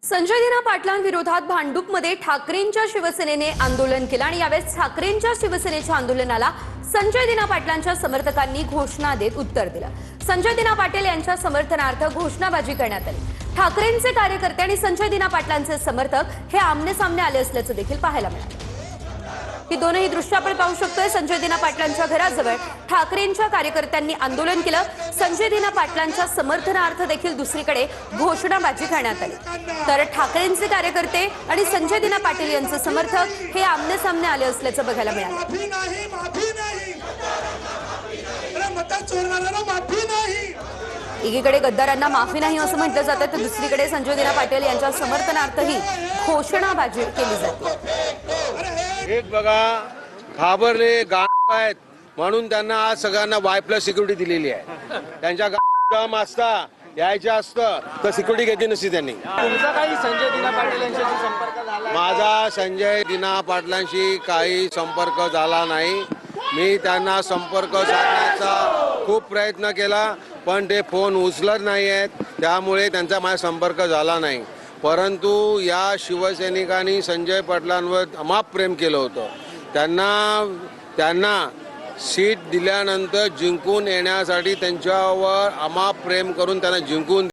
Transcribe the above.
संजय दिना पाटलांविरोधात भांडूपमध्ये ठाकरेंच्या शिवसेनेने आंदोलन केलं आणि यावेळेस ठाकरेंच्या शिवसेनेच्या आंदोलनाला संजय दिना पाटलांच्या समर्थकांनी घोषणा देत उत्तर दिलं। संजय दिना पाटील यांच्या समर्थनार्थ घोषणाबाजी करण्यात आली। ठाकरेंचे कार्यकर्ते आणि संजय दिना पाटलांचे समर्थक हे आमने सामने आले असल्याचं देखील पाहायला मिळालं। ही दोनही दृश्य आपण पाहू शकतोय। संजय दिना पाटलांच्या घराजवळ ठाकरेंच्या कार्यकर्त्यांनी आंदोलन केलं। संजय दिना पाटलांच्या समर्थनार्थ देखील दुसरीकडे घोषणाबाजी करण्यात आली। तर ठाकरेंचे कार्यकर्ते आणि संजय दिना पाटील यांचे समर्थक हे आमने सामने आले असल्याचं बघायला मिळालं। एकीकडे गद्दारांना माफी नाही असं म्हटलं जातं, तर दुसरीकडे संजय दिना पाटील यांच्या समर्थनार्थही घोषणाबाजी केली जाते। एक बघा, घाबरले गाण आहेत म्हणून त्यांना आज सगळ्यांना वाय+ सिक्युरिटी दिलेली आहे। त्यांच्या काम असता यायचं असतं तर सिक्युरिटी घेतली नसती त्यांनी। तुमचा काही संजय दिना पाटील यांच्याशी संपर्क झाला? माझा संजय दिना पाटलांशी काही संपर्क झाला नाही। मी त्यांना संपर्क साधण्याचा खूप प्रयत्न केला, पण ते फोन उचलत नाही आहेत, त्यामुळे त्यांचा माझा संपर्क झाला नाही। परंतु या शिवसैनिकांनी संजय पाटलांवर अमाप प्रेम केलं होतं। त्यांना सीट दिल्यानंतर जिंकून येण्यासाठी त्यांच्यावर अमाप प्रेम करून त्यांना जिंकून